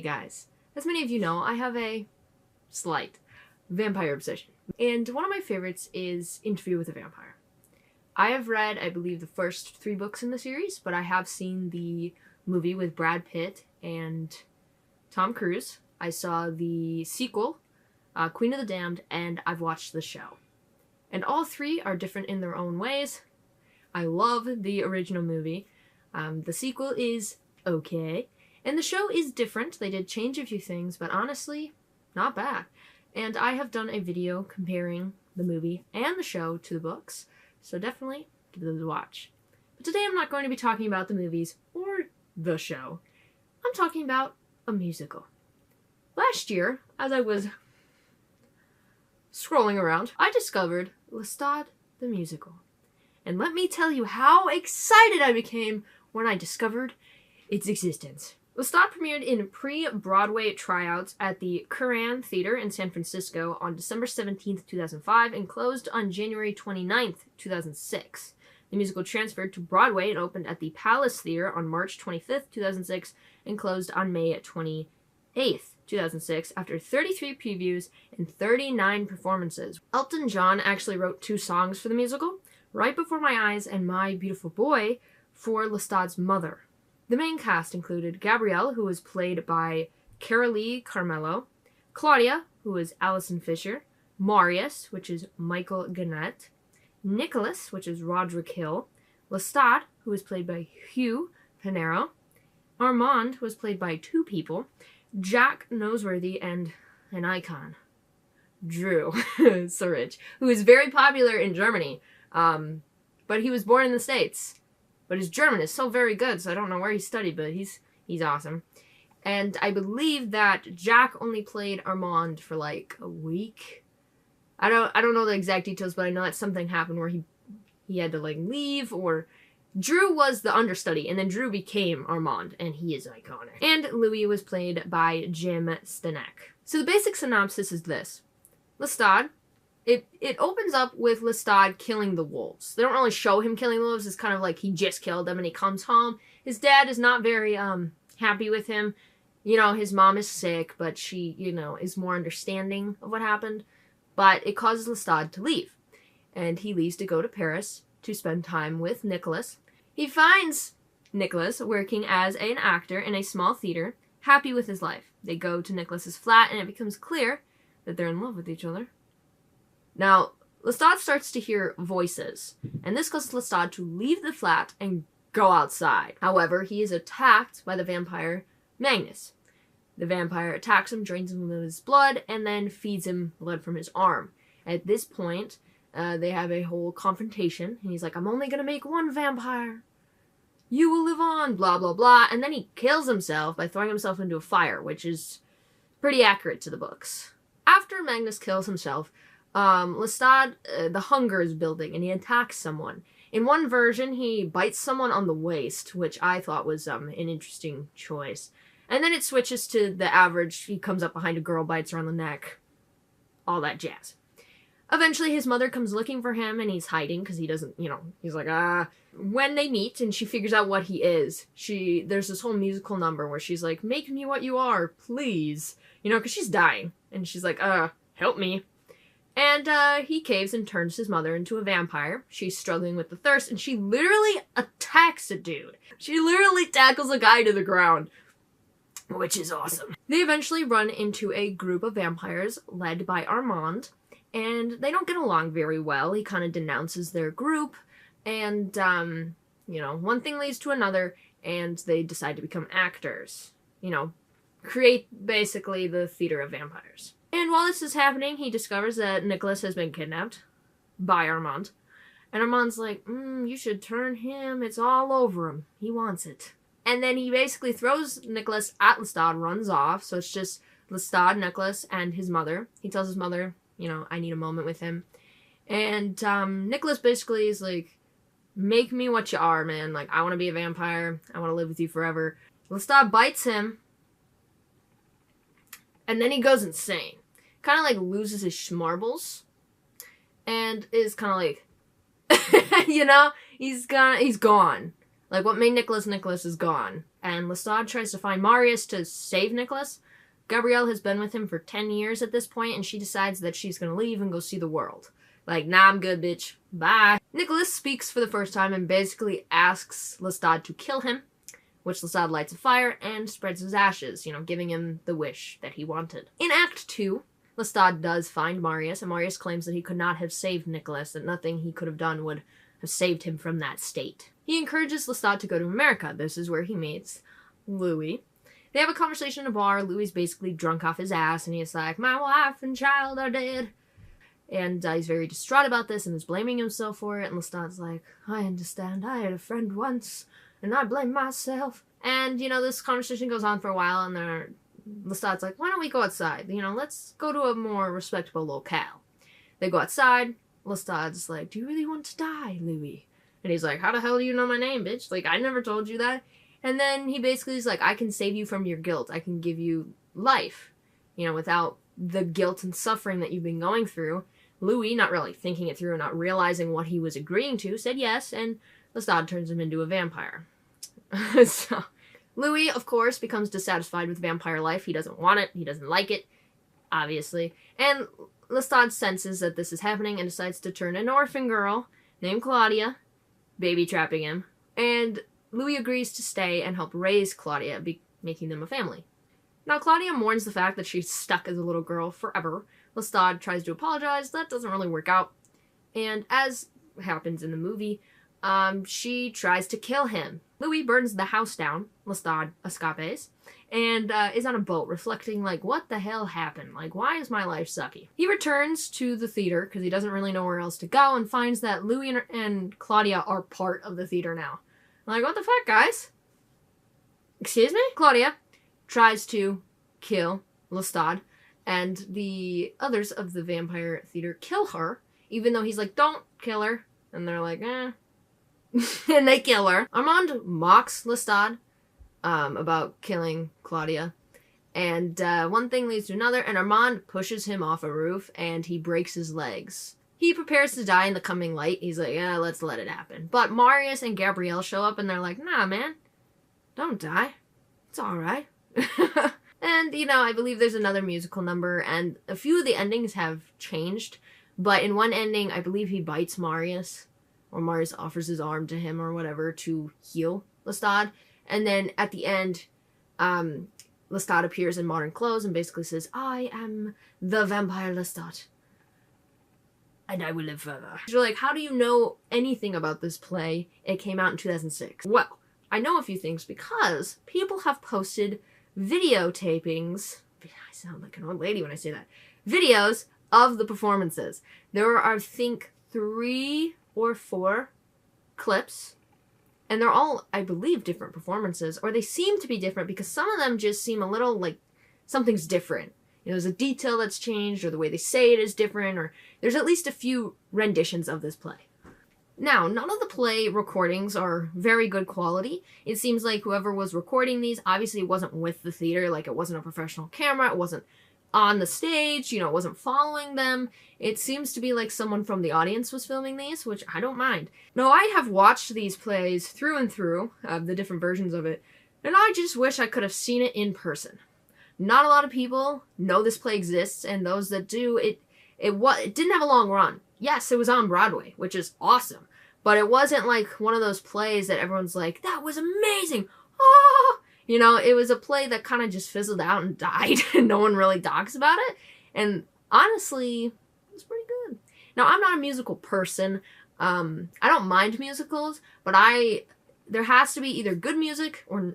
guys, as many of you know, I have a slight vampire obsession. And one of my favorites is Interview with a Vampire. I have read, I believe, the first 3 books in the series, but I have seen the movie with Brad Pitt and Tom Cruise. I saw the sequel, Queen of the Damned, and I've watched the show. And all 3 are different in their own ways. I love the original movie. The sequel is okay. And the show is different. They did change a few things, but honestly, not bad. And I have done a video comparing the movie and the show to the books, so definitely give those a watch. But today I'm not going to be talking about the movies or the show. I'm talking about a musical. Last year, as I was scrolling around, I discovered Lestat the musical. And let me tell you how excited I became when I discovered its existence. Lestat premiered in pre-Broadway tryouts at the Curran Theater in San Francisco on December 17th, 2005 and closed on January 29th, 2006. The musical transferred to Broadway and opened at the Palace Theater on March 25th, 2006 and closed on May 28th, 2006 after 33 previews and 39 performances. Elton John actually wrote 2 songs for the musical, Right Before My Eyes and My Beautiful Boy, for Lestat's mother. The main cast included Gabrielle, who was played by Carolee Carmelo, Claudia, who was Allison Fisher, Marius, which is Michael Gannett, Nicholas, which is Roderick Hill, Lestat, who was played by Hugh Pinero, Armand was played by 2 people, Jack Noseworthy, and an icon, Drew Surridge, who is very popular in Germany, but he was born in the States. But his German is so very good, so I don't know where he studied, but he's awesome. And I believe that Jack only played Armand for like a week. I don't know the exact details, but I know that something happened where he had to like leave, or Drew was the understudy, and then Drew became Armand, and he is iconic. And Louis was played by Jim Stanek. So the basic synopsis is this. Lestat, it opens up with Lestat killing the wolves. They don't really show him killing the wolves. It's kind of like he just killed them and he comes home. His dad is not very happy with him. You know, his mom is sick, but she, you know, is more understanding of what happened. But it causes Lestat to leave. And he leaves to go to Paris to spend time with Nicholas. He finds Nicholas working as an actor in a small theater, happy with his life. They go to Nicholas's flat and it becomes clear that they're in love with each other. Now, Lestat starts to hear voices, and this causes Lestat to leave the flat and go outside. However, he is attacked by the vampire Magnus. The vampire attacks him, drains him of his blood, and then feeds him blood from his arm. At this point, they have a whole confrontation, and he's like, I'm only gonna make one vampire. You will live on, blah, blah, blah. And then he kills himself by throwing himself into a fire, which is pretty accurate to the books. After Magnus kills himself, Lestat, the hunger is building, and he attacks someone. In one version, he bites someone on the waist, which I thought was an interesting choice. And then it switches to the average, he comes up behind a girl, bites her on the neck, all that jazz. Eventually, his mother comes looking for him, and he's hiding, because he doesn't, you know, he's like, When they meet, and she figures out what he is, there's this whole musical number where she's like, make me what you are, please. You know, because she's dying. And she's like, help me. And he caves and turns his mother into a vampire. She's struggling with the thirst, and she literally attacks a dude. She literally tackles a guy to the ground, which is awesome. They eventually run into a group of vampires led by Armand, and they don't get along very well. He kind of denounces their group, and, you know, one thing leads to another, and they decide to become actors. You know, create, basically, the theater of vampires. And while this is happening, he discovers that Nicholas has been kidnapped by Armand. And Armand's like, you should turn him. It's all over him. He wants it. And then he basically throws Nicholas at Lestat, runs off. So it's just Lestat, Nicholas, and his mother. He tells his mother, you know, I need a moment with him. And Nicholas basically is like, make me what you are, man. Like, I want to be a vampire. I want to live with you forever. Lestat bites him. And then he goes insane. Kind of like loses his schmarbles. And is kind of like, you know, he's gone. Like, what made Nicholas Nicholas is gone. And Lestat tries to find Marius to save Nicholas. Gabrielle has been with him for 10 years at this point, and she decides that she's gonna leave and go see the world. Like, nah, I'm good, bitch. Bye. Nicholas speaks for the first time and basically asks Lestat to kill him, which Lestat lights a fire and spreads his ashes, giving him the wish that he wanted. In Act 2, Lestat does find Marius, and Marius claims that he could not have saved Nicholas, that nothing he could have done would have saved him from that state. He encourages Lestat to go to America. This is where he meets Louis. They have a conversation in a bar. Louis is basically drunk off his ass, and he's like, my wife and child are dead. And he's very distraught about this and is blaming himself for it. And Lestat's like, I understand. I had a friend once, and I blame myself. And, this conversation goes on for a while, and Lestat's like, why don't we go outside? Let's go to a more respectable locale. They go outside. Lestat's like, do you really want to die, Louis? And he's like, how the hell do you know my name, bitch? Like, I never told you that. And then he basically is like, I can save you from your guilt. I can give you life, without the guilt and suffering that you've been going through. Louis, not really thinking it through and not realizing what he was agreeing to, said yes, and Lestat turns him into a vampire. So, Louis, of course, becomes dissatisfied with vampire life. He doesn't want it. He doesn't like it, obviously. And Lestat senses that this is happening and decides to turn an orphan girl named Claudia, baby-trapping him, and Louis agrees to stay and help raise Claudia, making them a family. Now, Claudia mourns the fact that she's stuck as a little girl forever. Lestat tries to apologize. That doesn't really work out. And as happens in the movie, she tries to kill him. Louis burns the house down. Lestat escapes. And is on a boat, reflecting, like, what the hell happened? Like, why is my life sucky? He returns to the theater, because he doesn't really know where else to go, and finds that Louis and Claudia are part of the theater now. I'm like, what the fuck, guys? Excuse me? Claudia tries to kill Lestat, and the others of the vampire theater kill her, even though he's like, don't kill her. And they're like, eh. And they kill her. Armand mocks Lestat about killing Claudia. And one thing leads to another, and Armand pushes him off a roof, and he breaks his legs. He prepares to die in the coming light. He's like, yeah, let's let it happen. But Marius and Gabrielle show up, and they're like, nah, man. Don't die. It's alright. And, I believe there's another musical number, and a few of the endings have changed. But in one ending, I believe he bites Marius, or Marius offers his arm to him or whatever to heal Lestat. And then at the end, Lestat appears in modern clothes and basically says, I am the vampire Lestat, and I will live forever. You're like, how do you know anything about this play? It came out in 2006. Well, I know a few things because people have posted videotapings. I sound like an old lady when I say that. Videos of the performances. There are, I think, 3 or 4 clips, and they're all, I believe, different performances, or they seem to be different because some of them just seem a little like something's different. There's a detail that's changed, or the way they say it is different, or there's at least a few renditions of this play. Now, none of the play recordings are very good quality. It seems like whoever was recording these, obviously it wasn't with the theater, like it wasn't a professional camera, it wasn't on the stage, it wasn't following them. It seems to be like someone from the audience was filming these, which I don't mind. Now, I have watched these plays through and through, the different versions of it, and I just wish I could have seen it in person. Not a lot of people know this play exists, and those that do, it didn't have a long run. Yes, it was on Broadway, which is awesome, but it wasn't like one of those plays that everyone's like, that was amazing, oh! It was a play that kind of just fizzled out and died, and no one really talks about it, and honestly, it was pretty good. Now, I'm not a musical person. I don't mind musicals, but there has to be either good music, or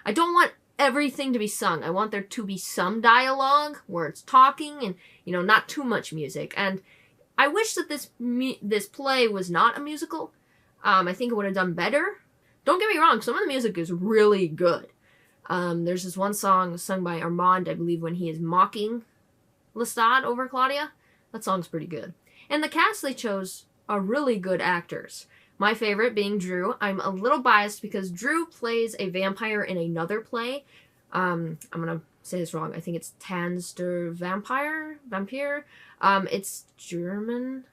I don't want everything to be sung. I want there to be some dialogue where it's talking and, not too much music. And I wish that this play was not a musical. I think it would have done better. Don't get me wrong, some of the music is really good. There's this one song sung by Armand, I believe, when he is mocking Lestat over Claudia. That song's pretty good. And the cast they chose are really good actors. My favorite being Drew. I'm a little biased because Drew plays a vampire in another play. I'm gonna say this wrong. I think it's Tanz der Vampire? It's German.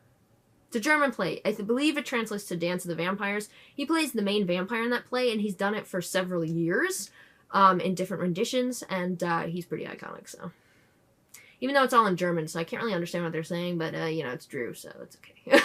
It's a German play. I believe it translates to Dance of the Vampires. He plays the main vampire in that play, and he's done it for several years in different renditions, and he's pretty iconic, so. Even though it's all in German, so I can't really understand what they're saying, but, you know, it's Drew, so it's okay.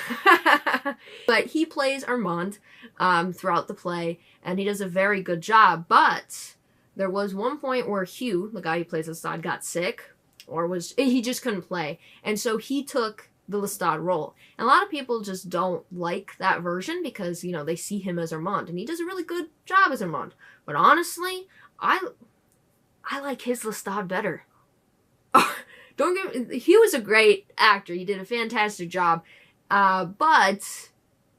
But he plays Armand throughout the play, and he does a very good job, but there was one point where Hugh, the guy who plays Lestat, got sick, or he just couldn't play, and so he took the Lestat role. And a lot of people just don't like that version because, you know, they see him as Armand, and he does a really good job as Armand. But honestly, I like his Lestat better. He was a great actor. He did a fantastic job. But,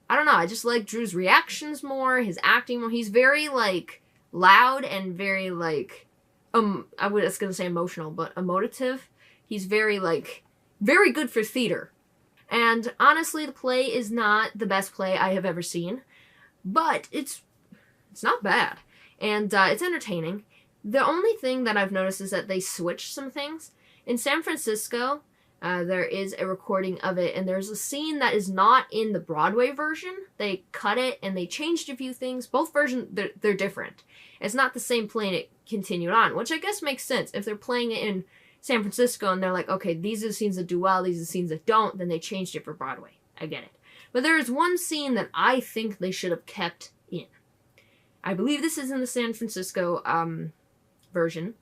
I don't know, I just like Drew's reactions more, his acting more. He's very, like, loud and very, like, I was going to say emotional, but emotive. He's very, like, very good for theater. And honestly, the play is not the best play I have ever seen, but it's not bad. And it's entertaining. The only thing that I've noticed is that they switched some things. In San Francisco, there is a recording of it, and there's a scene that is not in the Broadway version. They cut it, and they changed a few things. Both versions, they're different. It's not the same play, and it continued on, which I guess makes sense. If they're playing it in San Francisco, and they're like, okay, these are the scenes that do well, these are the scenes that don't, then they changed it for Broadway. I get it. But there is one scene that I think they should have kept in. I believe this is in the San Francisco version,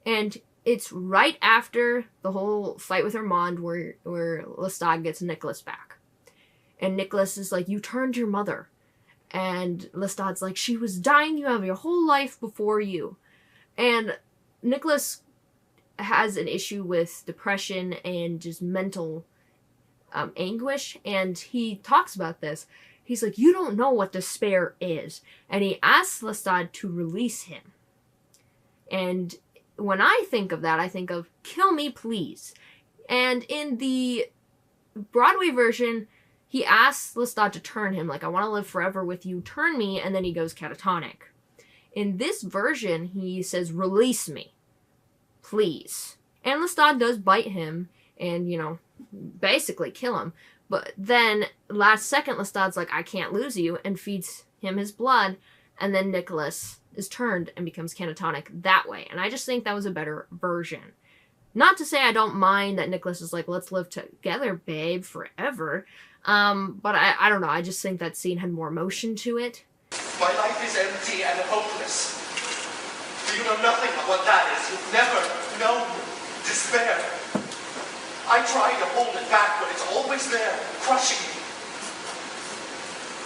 and it's right after the whole fight with Armand where Lestat gets Nicholas back. And Nicholas is like, you turned your mother. And Lestat's like, she was dying, you have your whole life before you. And Nicholas has an issue with depression and just mental anguish, and he talks about this. He's like, you don't know what despair is. And he asks Lestat to release him. And when I think of that, I think of, kill me, please. And in the Broadway version, he asks Lestat to turn him, like, I want to live forever with you, turn me, and then he goes catatonic. In this version, he says, release me, please. And Lestat does bite him and, you know, basically kill him. But then, last second, Lestat's like, I can't lose you, and feeds him his blood, and then Nicholas is turned and becomes catatonic that way. And I just think that was a better version. Not to say I don't mind that Nicholas is like, let's live together, babe, forever. But I don't know, I just think that scene had more emotion to it. My life is empty and hopeless. You know nothing of what that is. You've never known despair. I try to hold it back, but it's always there, crushing me.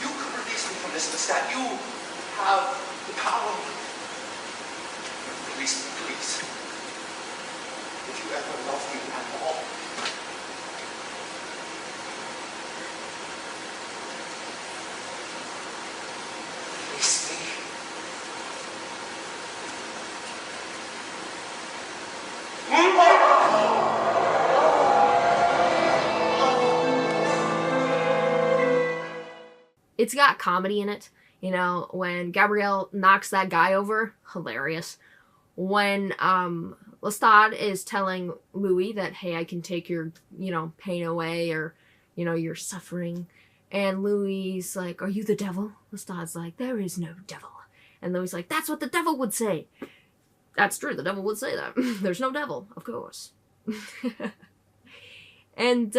You could release me from this, Lestat. You have the power. Release me, please. If you ever love me at all. Release me. It's got comedy in it. You know, when Gabrielle knocks that guy over, hilarious. When Lestat is telling Louis that, hey, I can take your, you know, pain away, or, you know, your suffering. And Louis's like, are you the devil? Lestat's like, there is no devil. And Louis's like, that's what the devil would say. That's true, the devil would say that. There's no devil, of course. And,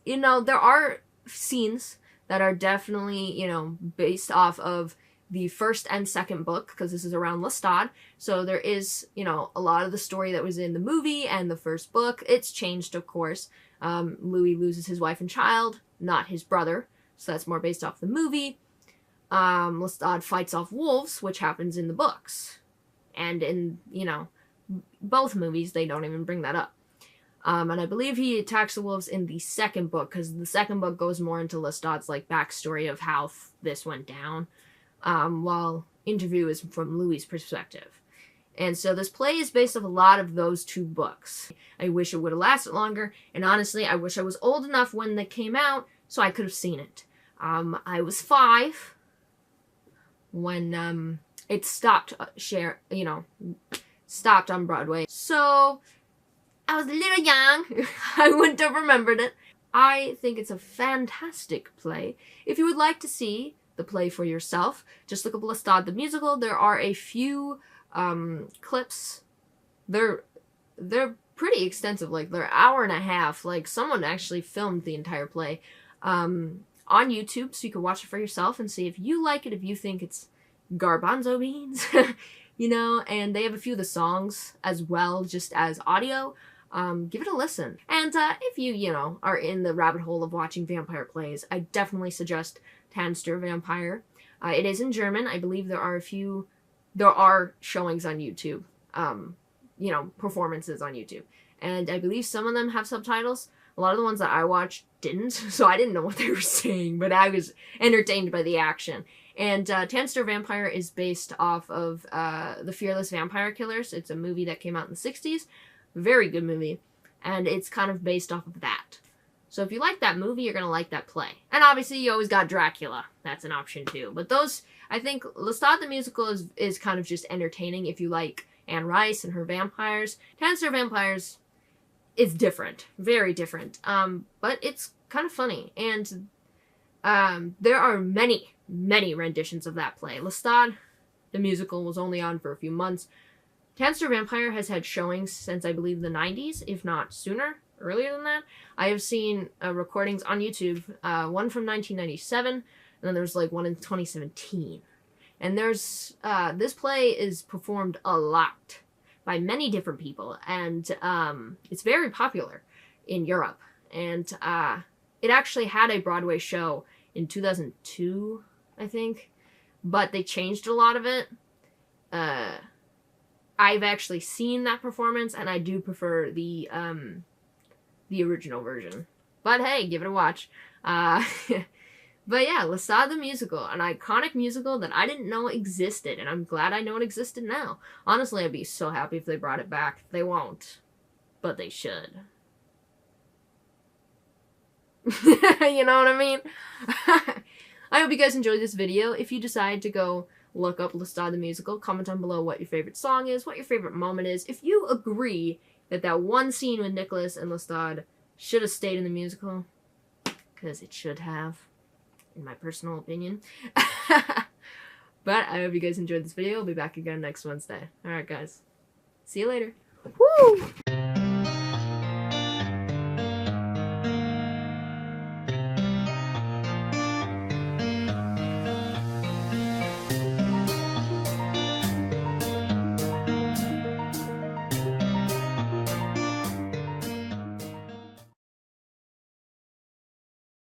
you know, there are scenes that are definitely, you know, based off of the first and second book, because this is around Lestat. So there is, you know, a lot of the story that was in the movie and the first book. It's changed, of course. Louis loses his wife and child, not his brother. So that's more based off the movie. Lestat fights off wolves, which happens in the books. And in, you know, both movies, they don't even bring that up. And I believe he attacks the wolves in the second book, because the second book goes more into Lestat's, like, backstory of how this went down, while Interview is from Louis' perspective. And so this play is based off a lot of those two books. I wish it would have lasted longer, and honestly, I wish I was old enough when they came out so I could have seen it. I was 5 when it stopped stopped on Broadway. So I was a little young. I wouldn't have remembered it. I think it's a fantastic play. If you would like to see the play for yourself, just look up Lestat the musical. There are a few clips. They're pretty extensive, like they're an hour and a half. Like someone actually filmed the entire play on YouTube, so you can watch it for yourself and see if you like it, if you think it's garbanzo beans, you know. And they have a few of the songs as well, just as audio. Give it a listen. And if you know, are in the rabbit hole of watching vampire plays, I definitely suggest Tatsel Vampire. It is in German. I believe there are showings on YouTube, you know, performances on YouTube. And I believe some of them have subtitles. A lot of the ones that I watched didn't, so I didn't know what they were saying, but I was entertained by the action. And Tatsel Vampire is based off of The Fearless Vampire Killers. It's a movie that came out in the 60s. Very good movie. And it's kind of based off of that. So if you like that movie, you're going to like that play. And obviously, you always got Dracula. That's an option too. But those, I think, Lestat the musical is kind of just entertaining if you like Anne Rice and her vampires. Tatsel Vampires is different. Very different. But it's kind of funny. And there are many, many renditions of that play. Lestat the musical was only on for a few months. Tatsel Vampire has had showings since, I believe, the 90s, if not sooner, earlier than that. I have seen recordings on YouTube, one from 1997, and then there's like one in 2017. And there's, this play is performed a lot by many different people, and it's very popular in Europe. And it actually had a Broadway show in 2002, I think, but they changed a lot of it. I've actually seen that performance, and I do prefer the original version. But hey, give it a watch. But yeah, Lestat the musical, an iconic musical that I didn't know existed, and I'm glad I know it existed now. Honestly, I'd be so happy if they brought it back. They won't, but they should. You know what I mean? I hope you guys enjoyed this video. If you decide to go look up Lestat the musical, comment down below what your favorite song is, what your favorite moment is. If you agree that that one scene with Nicholas and Lestat should have stayed in the musical, because it should have, in my personal opinion. But I hope you guys enjoyed this video. I'll be back again next Wednesday. Alright guys, see you later. Woo!